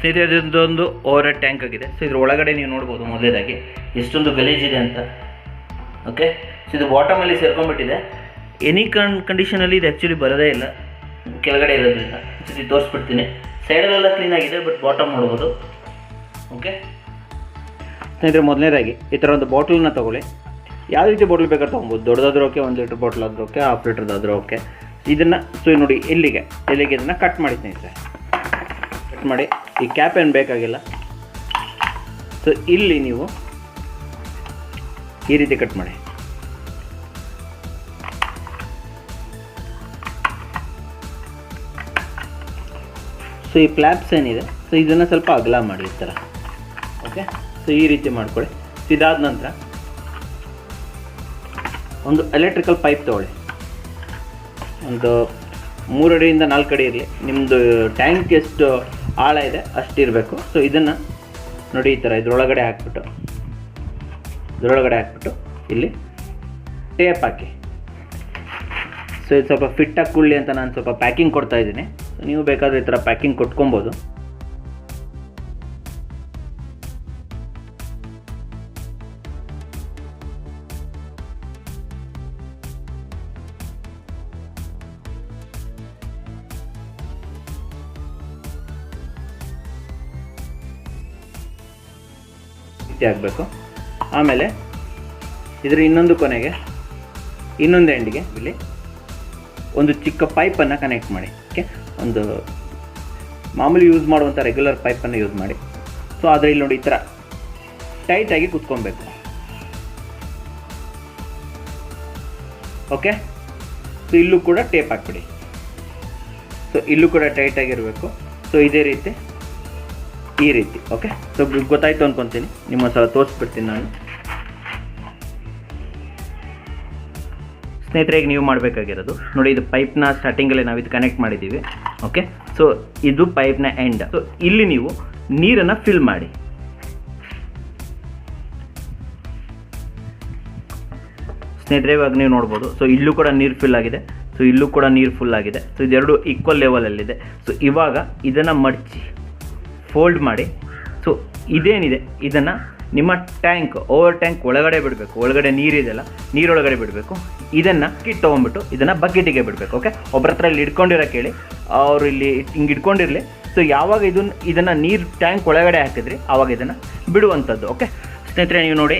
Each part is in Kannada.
ಸ್ನೇಹಿತರೆ ಇದೊಂದು ಓವರ್ ಹೆಡ್ ಟ್ಯಾಂಕ್ ಆಗಿದೆ. ಸೊ ಇದ್ರ ಒಳಗಡೆ ನೀವು ನೋಡ್ಬೋದು ಮೊದಲೇದಾಗಿ ಎಷ್ಟೊಂದು ಗಲೀಜಿದೆ ಅಂತ. ಓಕೆ, ಸೊ ಇದು ಬಾಟಮಲ್ಲಿ ಸೇರ್ಕೊಂಡ್ಬಿಟ್ಟಿದೆ. ಎನಿ ಕಂಡೀಷನಲ್ಲಿ ಇದು ಆ್ಯಕ್ಚುಲಿ ಬರೋದೇ ಇಲ್ಲ ಕೆಳಗಡೆ ಇರೋದ್ರಿಂದ. ಇದು ತೋರಿಸ್ಬಿಡ್ತೀನಿ. ಸೈಡಲ್ಲೆಲ್ಲ ಕ್ಲೀನಾಗಿದೆ, ಬಟ್ ಬಾಟಮ್ ನೋಡ್ಬೋದು. ಓಕೆ ಸ್ನೇಹಿತರೆ, ಮೊದಲನೇದಾಗಿ ಈ ಥರ ಒಂದು ಬಾಟಲನ್ನ ತೊಗೊಳ್ಳಿ. ಯಾವ ರೀತಿ ಬಾಟಲ್ ಬೇಕಾದ್ರೆ ತೊಗೊಬೋದು. ದೊಡ್ಡದಾದ್ರೂ ಓಕೆ, 1 ಲೀಟ್ರ್ ಬಾಟಲ್ ಆದರೂ ಓಕೆ, 1/2 ಲೀಟ್ರದಾದರೂ ಓಕೆ. ಇದನ್ನು ಸೊ ನೋಡಿ ಇಲ್ಲಿಗೆ ಇದನ್ನು ಕಟ್ ಮಾಡಿ ಸ್ನೇಹಿತರೆ. ಕಟ್ ಮಾಡಿ, ಈ ಕ್ಯಾಪ್ ಏನು ಬೇಕಾಗಿಲ್ಲ. ಸೊ ಇಲ್ಲಿ ನೀವು ಈ ರೀತಿ ಕಟ್ ಮಾಡಿ. ಸೊ ಈ ಫ್ಲ್ಯಾಪ್ಸ್ ಏನಿದೆ, ಸೊ ಇದನ್ನು ಸ್ವಲ್ಪ ಅಗಲ ಮಾಡಿ ಈ ಥರ. ಓಕೆ, ಸೊ ಈ ರೀತಿ ಮಾಡ್ಕೊಳ್ಳಿ. ಇದಾದ ನಂತರ ಒಂದು ಎಲೆಕ್ಟ್ರಿಕಲ್ ಪೈಪ್ ತೊಗೊಳ್ಳಿ. ಒಂದು 3 ಅಡಿಯಿಂದ 4 ಅಡಿ ಇರಲಿ. ನಿಮ್ಮದು ಟ್ಯಾಂಕ್ ಎಷ್ಟು ಆಳ ಇದೆ ಅಷ್ಟಿರಬೇಕು. ಸೊ ಇದನ್ನು ನೋಡಿ ಈ ಥರ ಇದರೊಳಗಡೆ ಹಾಕ್ಬಿಟ್ಟು ಇಲ್ಲಿ ಟೇಪ್ ಹಾಕಿ. ಸೊ ಇದು ಸ್ವಲ್ಪ ಫಿಟ್ಟಾಗಿ ಕುಳ್ಳಿ ಅಂತ ನಾನು ಸ್ವಲ್ಪ ಪ್ಯಾಕಿಂಗ್ ಕೊಡ್ತಾ ಇದ್ದೀನಿ. ನೀವು ಬೇಕಾದರೆ ಈ ಥರ ಪ್ಯಾಕಿಂಗ್ ಕೊಟ್ಕೊಬೋದು. ಆಗಬೇಕು. ಆಮೇಲೆ ಇದರ ಇನ್ನೊಂದು ಕೊನೆಗೆ ಇನ್ನೊಂದು ಎಂಡಿಗೆ ಇಲ್ಲಿ ಒಂದು ಚಿಕ್ಕ ಪೈಪನ್ನು ಕನೆಕ್ಟ್ ಮಾಡಿ. ಓಕೆ, ಒಂದು ಮಾಮೂಲಿ ಯೂಸ್ ಮಾಡುವಂಥ ರೆಗ್ಯುಲರ್ ಪೈಪನ್ನು ಯೂಸ್ ಮಾಡಿ. ಸೊ ಆದರೆ ಇಲ್ಲಿ ನೋಡಿ ಈ ಥರ ಟೈಟಾಗಿ ಕುತ್ಕೊಬೇಕು. ಓಕೆ, ಸೊ ಇಲ್ಲೂ ಕೂಡ ಟೇಪ್ ಹಾಕ್ಬಿಡಿ. ಸೊ ಇಲ್ಲೂ ಕೂಡ ಟೈಟಾಗಿರಬೇಕು. ಸೊ ಇದೇ ರೀತಿ ಈ ರೀತಿ. ಓಕೆ, ಸೊ ಗೊತ್ತಾಯ್ತು ಅಂದ್ಕೊತೀನಿ. ನಿಮ್ಮ ಸಲ ತೋರಿಸ್ಬಿಡ್ತೀನಿ ನಾನು. ಸ್ನೇಹಿತರೆ, ಈಗ ನೀವು ಮಾಡಬೇಕಾಗಿರೋದು ನೋಡಿ, ಇದು ಪೈಪ್ನ ಸ್ಟಾರ್ಟಿಂಗಲ್ಲೇ ನಾವು ಇದು ಕನೆಕ್ಟ್ ಮಾಡಿದ್ದೀವಿ. ಓಕೆ, ಸೊ ಇದು ಪೈಪ್ನ ಎಂಡ್. ಸೊ ಇಲ್ಲಿ ನೀವು ನೀರನ್ನು ಫಿಲ್ ಮಾಡಿ. ಸ್ನೇಹಿತರೆ, ಇವಾಗ ನೀವು ನೋಡ್ಬೋದು. ಸೊ ಇಲ್ಲೂ ಕೂಡ ನೀರು ಫಿಲ್ ಆಗಿದೆ. ಸೊ ಇಲ್ಲೂ ಕೂಡ ನೀರು ಫುಲ್ ಆಗಿದೆ. ಸೊ ಇದೆರಡು ಈಕ್ವಲ್ ಲೆವೆಲಲ್ಲಿದೆ. ಸೊ ಇವಾಗ ಇದನ್ನು ಮಡಚಿ ಫೋಲ್ಡ್ ಮಾಡಿ. ಸೊ ಇದೇನಿದೆ ಇದನ್ನು ನಿಮ್ಮ ಟ್ಯಾಂಕ್, ಓವರ್ ಟ್ಯಾಂಕ್ ಒಳಗಡೆ ಬಿಡಬೇಕು. ಒಳಗಡೆ ನೀರಿದೆಲ್ಲ, ನೀರೊಳಗಡೆ ಬಿಡಬೇಕು. ಇದನ್ನು ಕಿಟ್ ತೊಗೊಂಡ್ಬಿಟ್ಟು ಇದನ್ನು ಬಕೆಟಿಗೆ ಬಿಡಬೇಕು. ಓಕೆ, ಒಬ್ಬರ ಹತ್ರ ಇಲ್ಲಿ ಇಟ್ಕೊಂಡಿರೋ ಕೇಳಿ, ಅವರು ಇಲ್ಲಿ ಹಿಂಗೆ ಇಟ್ಕೊಂಡಿರಲಿ. ಸೊ ಯಾವಾಗ ಇದನ್ನು ನೀರು ಟ್ಯಾಂಕ್ ಒಳಗಡೆ ಹಾಕಿದ್ರಿ ಆವಾಗ ಇದನ್ನು ಬಿಡುವಂಥದ್ದು. ಓಕೆ ಸ್ನೇಹಿತರೆ, ನೀವು ನೋಡಿ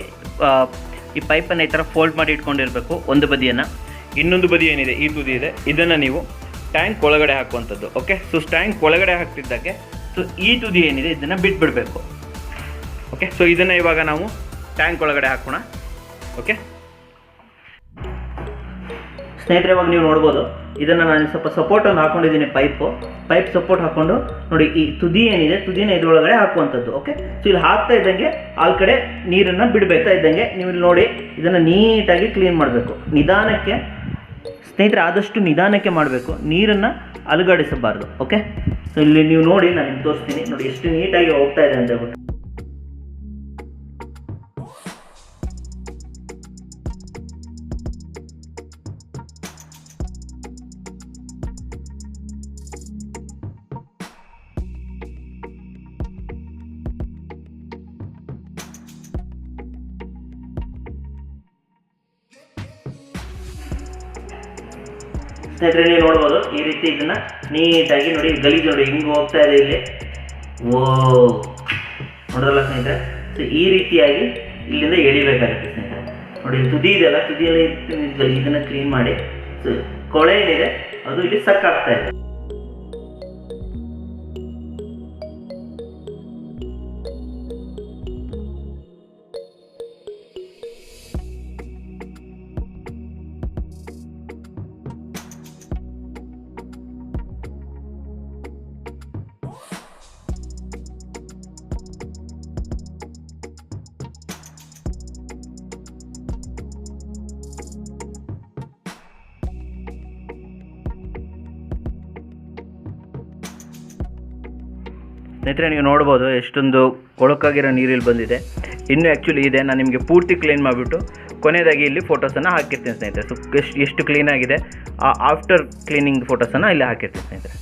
ಈ ಪೈಪನ್ನು ಈ ಥರ ಫೋಲ್ಡ್ ಮಾಡಿ ಇಟ್ಕೊಂಡಿರಬೇಕು ಒಂದು ಬದಿಯನ್ನು. ಇನ್ನೊಂದು ಬದಿ ಏನಿದೆ ಈ ತುದಿ ಇದೆ, ಇದನ್ನು ನೀವು ಟ್ಯಾಂಕ್ ಒಳಗಡೆ ಹಾಕುವಂಥದ್ದು. ಓಕೆ, ಸೊ ಟ್ಯಾಂಕ್ ಒಳಗಡೆ ಹಾಕ್ತಿದ್ದಕ್ಕೆ ಸೊ ಈ ತುದಿ ಏನಿದೆ ಇದನ್ನು ಬಿಟ್ಬಿಡಬೇಕು. ಓಕೆ, ಸೊ ಇದನ್ನು ಇವಾಗ ನಾವು ಟ್ಯಾಂಕ್ ಒಳಗಡೆ ಹಾಕೋಣ. ಓಕೆ ಸ್ನೇಹಿತರೆ, ಇವಾಗ ನೀವು ನೋಡ್ಬೋದು ಇದನ್ನು ನಾನು ಸ್ವಲ್ಪ ಸಪೋರ್ಟನ್ನು ಹಾಕೊಂಡಿದ್ದೀನಿ. ಪೈಪ್ ಸಪೋರ್ಟ್ ಹಾಕ್ಕೊಂಡು ನೋಡಿ ಈ ತುದಿ ಏನಿದೆ ತುದಿನ ಇದರೊಳಗಡೆ ಹಾಕುವಂಥದ್ದು. ಓಕೆ, ಸೊ ಇಲ್ಲಿ ಹಾಕ್ತಾ ಇದ್ದಂಗೆ ಆಲ್ ಕಡೆ ನೀರನ್ನು ಬಿಡಬೇಕಾ ಇದ್ದಂಗೆ ನೀವು ಇಲ್ಲಿ ನೋಡಿ ಇದನ್ನು ನೀಟಾಗಿ ಕ್ಲೀನ್ ಮಾಡಬೇಕು. ನಿಧಾನಕ್ಕೆ ಸ್ನೇಹಿತರೆ, ಆದಷ್ಟು ನಿಧಾನಕ್ಕೆ ಮಾಡಬೇಕು. ನೀರನ್ನು ಅಲುಗಾಡಿಸಬಾರ್ದು. ಓಕೆ, ಸೊ ಇಲ್ಲಿ ನೀವು ನೋಡಿ, ನಾನು ನಿಮ್ಗೆ ತೋರಿಸ್ತೀನಿ. ನೋಡಿ ಎಷ್ಟು ನೀಟಾಗಿ ಹೋಗ್ತಾ ಇದೆ ಅಂತ ಹೇಳ್ಬಿಟ್ಟು. ಸ್ನೇಹಿತರೆ, ನೀವು ನೋಡ್ಬೋದು ಈ ರೀತಿ ಇದನ್ನು ನೀಟಾಗಿ ನೋಡಿ. ಗಲೀಜು ನೋಡಿ ಹಿಂಗೆ ಹೋಗ್ತಾ ಇದೆ ಇಲ್ಲಿ. ನೋಡೋಲ್ಲ ಸ್ನೇಹಿತರೆ. ಸೊ ಈ ರೀತಿಯಾಗಿ ಇಲ್ಲಿಂದ ಎಳಿಬೇಕಾಗುತ್ತೆ ಸ್ನೇಹಿತರೆ. ನೋಡಿ ತುದಿ ಇದೆಯಲ್ಲ, ತುದಿಯಲ್ಲಿ ಇದನ್ನು ಕ್ಲೀನ್ ಮಾಡಿ. ಸೊ ಕೊಳೆ ಏನಿದೆ ಅದು ಇಲ್ಲಿ ಸಕ್ಕಾಗ್ತಾ ಇದೆ. ಸ್ನೇಹಿತರೆ, ನೀವು ನೋಡ್ಬೋದು ಎಷ್ಟೊಂದು ಕೊಳಕಾಗಿರೋ ನೀರಿಲ್ಲಿ ಬಂದಿದೆ. ಇನ್ನೂ ಆ್ಯಕ್ಚುಲಿ ಇದೆ. ನಾನು ನಿಮಗೆ ಪೂರ್ತಿ ಕ್ಲೀನ್ ಮಾಡಿಬಿಟ್ಟು ಕೊನೆಯದಾಗಿ ಇಲ್ಲಿ ಫೋಟೋಸನ್ನು ಹಾಕಿರ್ತೀನಿ ಸ್ನೇಹಿತರೆ. ಸೊ ಎಷ್ಟು ಕ್ಲೀನಾಗಿದೆ ಆಫ್ಟರ್ ಕ್ಲೀನಿಂಗ್ ಫೋಟೋಸನ್ನು ಇಲ್ಲಿ ಹಾಕಿರ್ತೀನಿ ಸ್ನೇಹಿತರೆ.